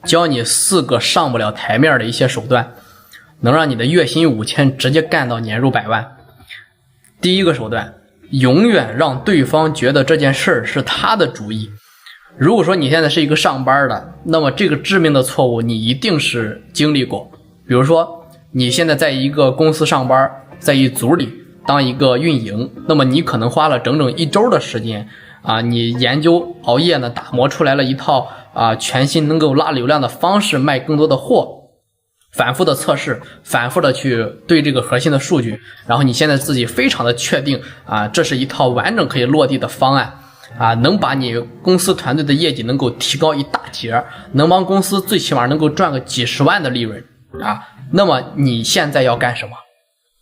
教你4个上不了台面的一些手段，能让你的月薪5000直接干到年入100万。第一个手段，永远让对方觉得这件事儿是他的主意。如果说你现在是一个上班的，那么这个致命的错误你一定是经历过。比如说你现在在一个公司上班，在一组里当一个运营，那么你可能花了整整1周的时间你研究熬夜呢，打磨出来了一套全新能够拉流量的方式，卖更多的货，反复的测试，反复的去对这个核心的数据，然后你现在自己非常的确定这是一套完整可以落地的方案能把你公司团队的业绩能够提高一大截，能帮公司最起码能够赚个几十万的利润那么你现在要干什么？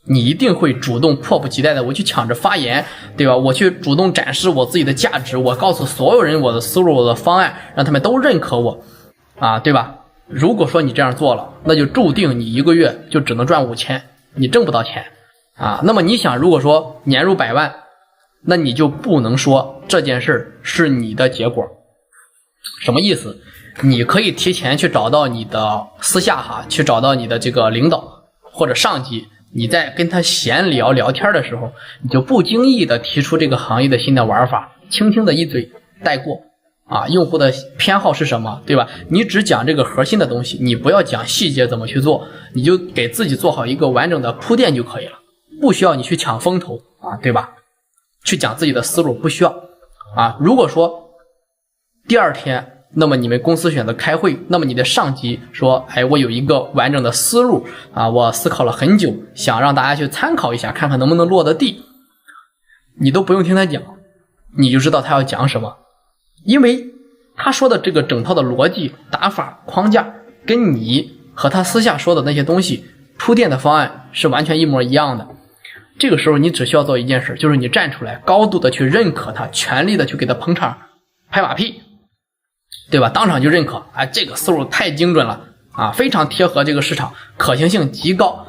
你一定会主动迫不及待的我去抢着发言，对吧？我去主动展示我自己的价值，我告诉所有人我的思路，我的方案，让他们都认可我对吧？如果说你这样做了，那就注定你1个月就只能赚5000，你挣不到钱那么你想，如果说年入100万，那你就不能说这件事是你的结果。什么意思？你可以提前去找到你的私下去找到你的这个领导或者上级，你在跟他闲聊天的时候，你就不经意的提出这个行业的新的玩法，轻轻的一嘴带过用户的偏好是什么，对吧？你只讲这个核心的东西，你不要讲细节怎么去做，你就给自己做好一个完整的铺垫就可以了，不需要你去抢风头对吧？去讲自己的思路不需要如果说第2天，那么你们公司选择开会，那么你的上级说我有一个完整的思路我思考了很久，想让大家去参考一下，看看能不能落得地，你都不用听他讲，你就知道他要讲什么，因为他说的这个整套的逻辑打法框架跟你和他私下说的那些东西铺垫的方案是完全一模一样的。这个时候你只需要做一件事，就是你站出来高度的去认可他，全力的去给他捧场拍马屁，对吧？当场就认可这个思路太精准了非常贴合这个市场，可行性极高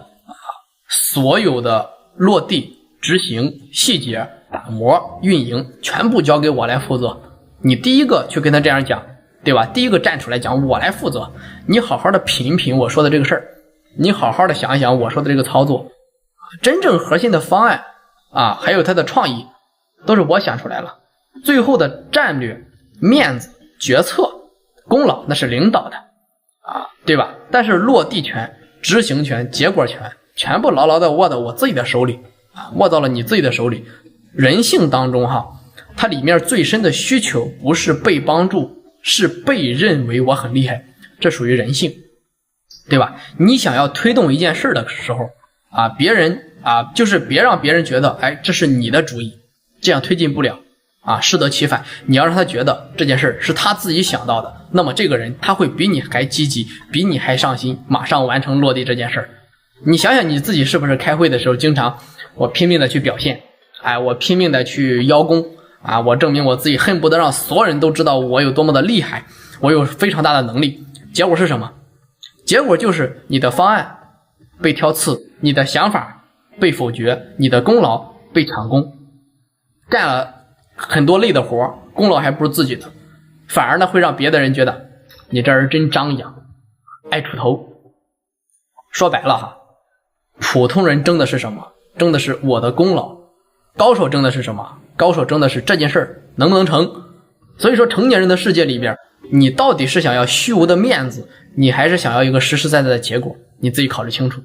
所有的落地执行细节打磨运营全部交给我来负责。你第一个去跟他这样讲，对吧？第一个站出来讲我来负责，你好好的品一品我说的这个事儿，你好好的想一想我说的这个操作，真正核心的方案还有它的创意都是我想出来了，最后的战略面子决策功劳那是领导的对吧？但是落地权执行权结果权全部牢牢的握到我自己的手里握到了你自己的手里。人性当中它里面最深的需求不是被帮助，是被认为我很厉害，这属于人性，对吧？你想要推动一件事的时候别人就是别让别人觉得这是你的主意，这样推进不了适得其反。你要让他觉得这件事是他自己想到的，那么这个人他会比你还积极，比你还上心，马上完成落地这件事。你想想你自己是不是开会的时候经常我拼命的去表现我拼命的去邀功我证明我自己，恨不得让所有人都知道我有多么的厉害，我有非常大的能力。结果是什么？结果就是你的方案被挑刺，你的想法被否决，你的功劳被抢功，干了很多累的活，功劳还不是自己的，反而呢会让别的人觉得你这人真张扬，爱出头。说白了普通人争的是什么？争的是我的功劳。高手争的是什么？高手争的是这件事能不能成。所以说成年人的世界里边，你到底是想要虚无的面子，你还是想要一个实实在在的结果，你自己考虑清楚。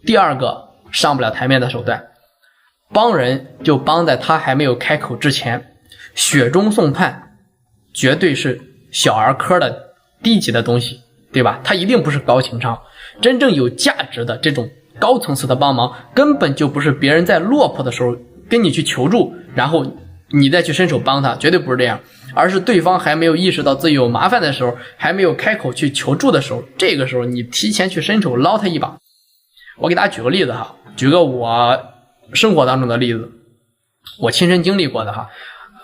第2个上不了台面的手段，帮人就帮在他还没有开口之前，雪中送炭绝对是小儿科的低级的东西，对吧？它一定不是高情商。真正有价值的这种高层次的帮忙，根本就不是别人在落魄的时候跟你去求助，然后你再去伸手帮他，绝对不是这样，而是对方还没有意识到自己有麻烦的时候，还没有开口去求助的时候，这个时候你提前去伸手捞他一把。我给大家举个例子举个我生活当中的例子，我亲身经历过的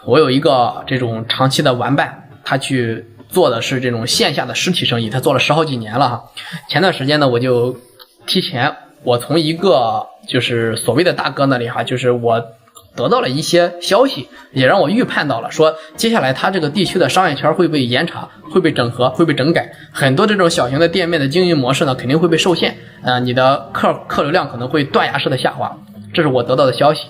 我有一个这种长期的玩伴，他去做的是这种线下的实体生意，他做了10好几年了前段时间呢，我就提前我从一个就是所谓的大哥那里就是我得到了一些消息，也让我预判到了说接下来它这个地区的商业圈会被严查，会被整合，会被整改，很多这种小型的店面的经营模式呢肯定会被受限，你的客流量可能会断崖式的下滑，这是我得到的消息。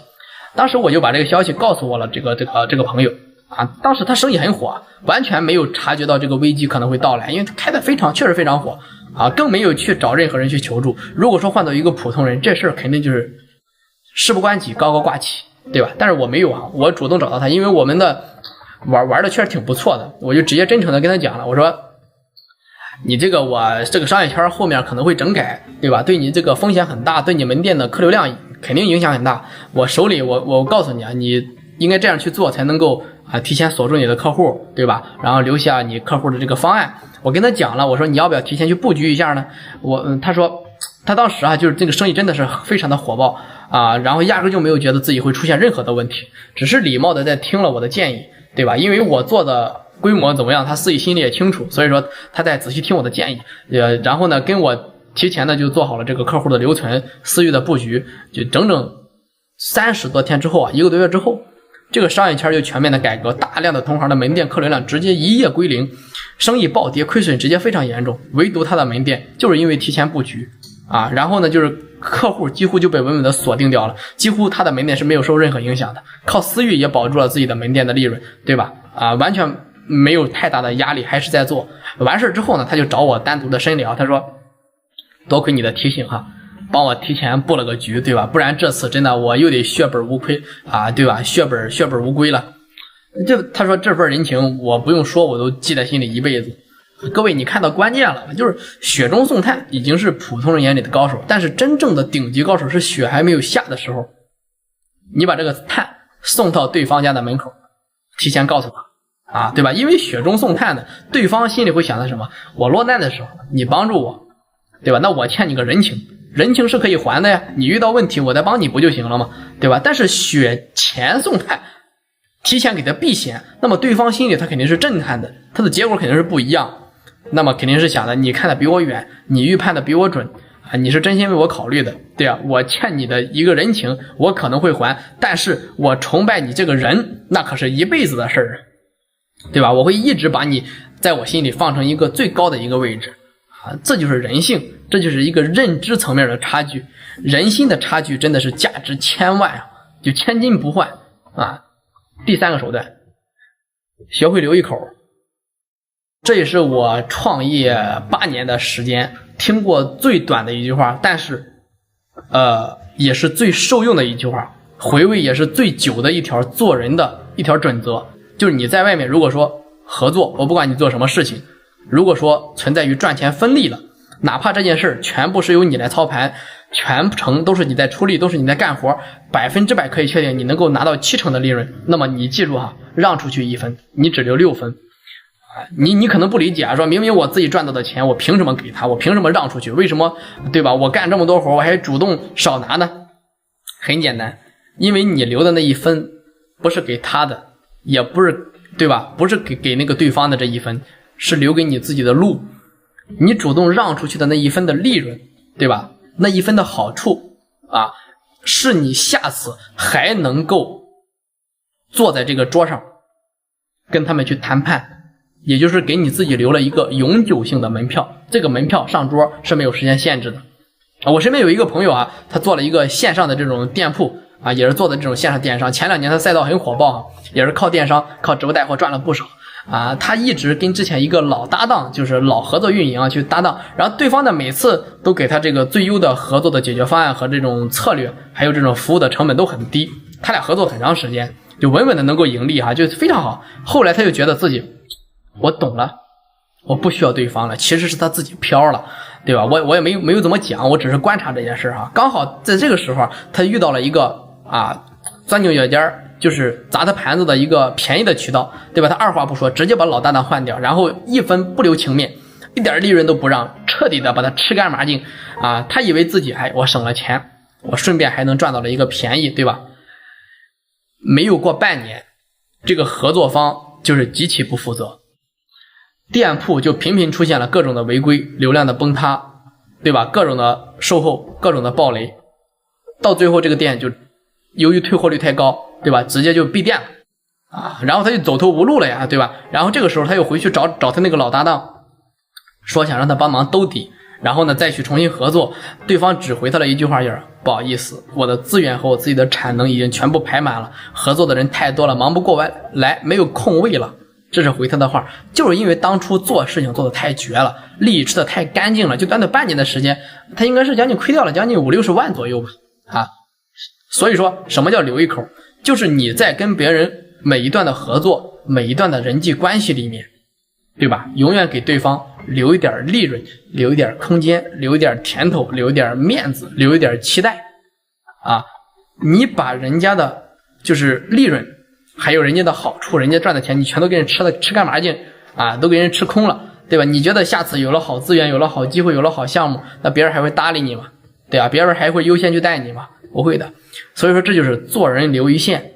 当时我就把这个消息告诉我了这个朋友啊，当时他生意很火，完全没有察觉到这个危机可能会到来，因为他开的确实非常火啊，更没有去找任何人去求助。如果说换到一个普通人，这事儿肯定就是事不关己高高挂起，对吧？但是我没有啊，我主动找到他，因为我们的玩的确实挺不错的，我就直接真诚的跟他讲了，我说你这个我这个商业圈后面可能会整改，对吧？对你这个风险很大，对你门店的客流量肯定影响很大。我手里我告诉你啊，你应该这样去做才能够提前锁住你的客户，对吧？然后留下你客户的这个方案。我跟他讲了，我说你要不要提前去布局一下呢？他说他当时就是这个生意真的是非常的火爆啊，然后压根就没有觉得自己会出现任何的问题，只是礼貌的在听了我的建议，对吧？因为我做的规模怎么样，他自己心里也清楚，所以说他在仔细听我的建议，然后呢跟我提前呢就做好了这个客户的留存、私域的布局，就整整30多天之后1个多月之后，这个商业圈就全面的改革，大量的同行的门店客流量直接一夜归零，生意暴跌，亏损直接非常严重。唯独他的门店就是因为提前布局啊，然后呢就是客户几乎就被稳稳的锁定掉了，几乎他的门店是没有受任何影响的，靠私域也保住了自己的门店的利润，对吧？完全没有太大的压力，还是在做。完事之后呢，他就找我单独的深聊，他说多亏你的提醒哈，帮我提前布了个局，对吧？不然这次真的我又得血本无亏啊，对吧？血本无归了。他说这份人情我不用说，我都记在心里一辈子。各位，你看到关键了，就是雪中送炭已经是普通人眼里的高手，但是真正的顶级高手是雪还没有下的时候，你把这个炭送到对方家的门口，提前告诉他啊，对吧？因为雪中送炭的，对方心里会想的什么？我落难的时候你帮助我，对吧？那我欠你个人情，人情是可以还的呀，你遇到问题我再帮你不就行了吗？对吧？但是雪前送炭，提前给他避险，那么对方心里他肯定是震撼的，他的结果肯定是不一样，那么肯定是想的你看的比我远，你预判的比我准啊，你是真心为我考虑的，对啊，我欠你的一个人情我可能会还，但是我崇拜你这个人那可是一辈子的事儿，对吧？我会一直把你在我心里放成一个最高的一个位置啊，这就是人性，这就是一个认知层面的差距，人心的差距真的是价值千万啊，就千金不换啊。第3个手段，学会留一口。这也是我创业8年的时间听过最短的一句话，但是也是最受用的一句话，回味也是最久的一条做人的一条准则。就是你在外面如果说合作，我不管你做什么事情，如果说存在于赚钱分利了，哪怕这件事全部是由你来操盘，全程都是你在出力，都是你在干活，100%可以确定你能够拿到70%的利润，那么你记住哈，让出去1分，你只留6分。你可能不理解啊，说明明我自己赚到的钱，我凭什么给他？我凭什么让出去？为什么，对吧？我干这么多活，我还主动少拿呢？很简单，因为你留的那1分不是给他的，也不是，对吧？不是给那个对方的这1分，是留给你自己的路。你主动让出去的那1分的利润，对吧？那1分的好处啊，是你下次还能够坐在这个桌上跟他们去谈判，也就是给你自己留了一个永久性的门票，这个门票上桌是没有时间限制的。我身边有一个朋友啊，他做了一个线上的这种店铺啊，也是做的这种线上电商，前2年他赛道很火爆，也是靠电商靠直播带货赚了不少啊。他一直跟之前一个老搭档，就是老合作运营啊去搭档，然后对方呢每次都给他这个最优的合作的解决方案和这种策略，还有这种服务的成本都很低，他俩合作很长时间，就稳稳的能够盈利哈，就非常好。后来他就觉得自己我懂了，我不需要对方了，其实是他自己飘了，对吧？我也没有怎么讲，我只是观察这件事哈。刚好在这个时候，他遇到了一个钻牛角尖，就是砸他盘子的一个便宜的渠道，对吧？他二话不说，直接把老搭档换掉，然后1分不留情面，一点利润都不让，彻底的把他吃干抹净啊！他以为自己我省了钱，我顺便还能赚到了一个便宜，对吧？没有过半年，这个合作方就是极其不负责。店铺就频频出现了各种的违规，流量的崩塌，对吧？各种的售后，各种的暴雷，到最后这个店就由于退货率太高，对吧？直接就闭店了啊，然后他就走投无路了呀，对吧？然后这个时候他又回去找他那个老搭档，说想让他帮忙兜底，然后呢再去重新合作。对方只回他了一句话，就是不好意思，我的资源和我自己的产能已经全部排满了，合作的人太多了，忙不过来，没有空位了。这是回他的话，就是因为当初做事情做的太绝了，利益吃的太干净了，就短短半年的时间，他应该是将近亏掉了将近50-60万左右吧啊。所以说什么叫留一口，就是你在跟别人每一段的合作，每一段的人际关系里面，对吧？永远给对方留一点利润，留一点空间，留一点甜头，留一点面子，留一点期待啊！你把人家的就是利润还有人家的好处，人家赚的钱你全都给人吃干嘛劲啊？都给人吃空了，对吧？你觉得下次有了好资源，有了好机会，有了好项目，那别人还会搭理你吗？对吧？别人还会优先去带你吗？不会的。所以说这就是做人留一线，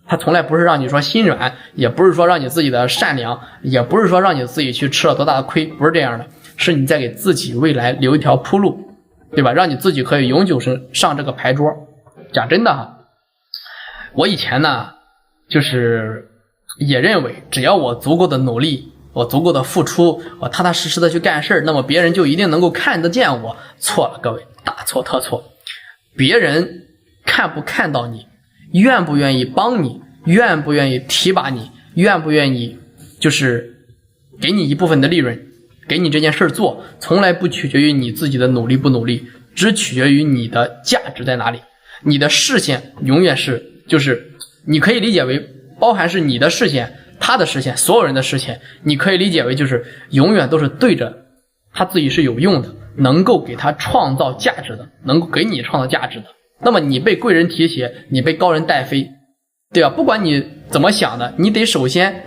他从来不是让你说心软，也不是说让你自己的善良，也不是说让你自己去吃了多大的亏，不是这样的，是你在给自己未来留一条铺路，对吧？让你自己可以永久上这个牌桌。讲真的哈，我以前呢就是也认为只要我足够的努力，我足够的付出，我踏踏实实的去干事，那么别人就一定能够看得见我。错了，各位，大错特错。别人看不看到你，愿不愿意帮你，愿不愿意提拔你，愿不愿意就是给你一部分的利润，给你这件事做，从来不取决于你自己的努力不努力，只取决于你的价值在哪里。你的视线永远是，就是你可以理解为包含是你的视线，他的视线，所有人的视线，你可以理解为就是永远都是对着他自己是有用的，能够给他创造价值的，能够给你创造价值的。那么你被贵人提携，你被高人带飞，对吧？不管你怎么想的，你得首先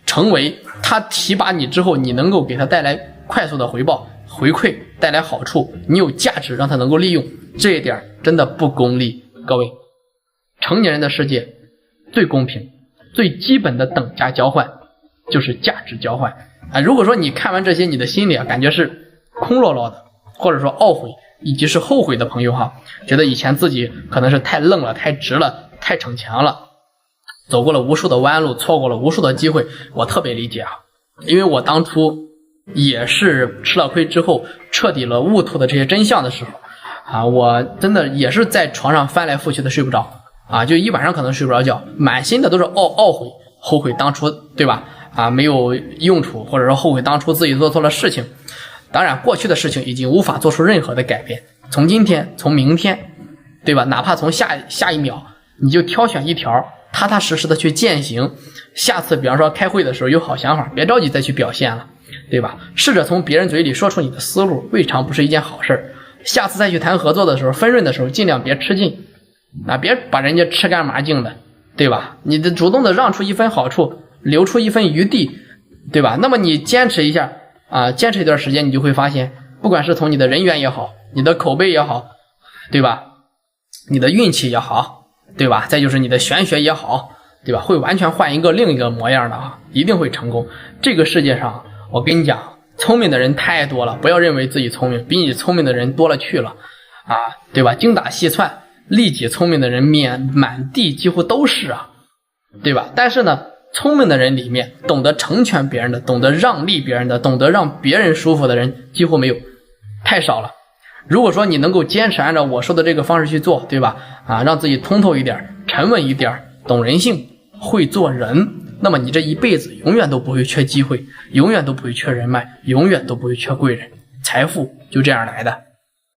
成为他提拔你之后，你能够给他带来快速的回报回馈，带来好处，你有价值让他能够利用，这一点真的不功利。各位，成年人的世界最公平最基本的等价交换就是价值交换啊！如果说你看完这些，你的心里感觉是空落落的，或者说懊悔以及是后悔的朋友哈，觉得以前自己可能是太愣了，太直了，太逞强了，走过了无数的弯路，错过了无数的机会，我特别理解啊！因为我当初也是吃了亏之后彻底了悟透的这些真相的时候啊，我真的也是在床上翻来覆去的睡不着啊，就一晚上可能睡不着觉，满心的都是懊悔，后悔当初，对吧？啊，没有用处，或者说后悔当初自己做错了事情。当然，过去的事情已经无法做出任何的改变。从今天，从明天，对吧？哪怕从下一秒，你就挑选一条，踏踏实实的去践行。下次，比方说开会的时候有好想法，别着急再去表现了，对吧？试着从别人嘴里说出你的思路，未尝不是一件好事。下次再去谈合作的时候，分润的时候，尽量别吃尽。啊，别把人家吃干麻净的，对吧？你的主动的让出一分好处，留出一分余地，对吧？那么你坚持一下啊，坚持一段时间，你就会发现，不管是从你的人缘也好，你的口碑也好，对吧？你的运气也好，对吧？再就是你的玄学也好，对吧？会完全换另一个模样的啊，一定会成功。这个世界上，我跟你讲，聪明的人太多了，不要认为自己聪明，比你聪明的人多了去了啊，对吧？精打细算。利己聪明的人满地几乎都是啊，对吧？但是呢，聪明的人里面懂得成全别人的，懂得让利别人的，懂得让别人舒服的人几乎没有，太少了。如果说你能够坚持按照我说的这个方式去做，对吧？啊，让自己通透一点，沉稳一点，懂人性，会做人，那么你这一辈子永远都不会缺机会，永远都不会缺人脉，永远都不会缺贵人，财富就这样来的。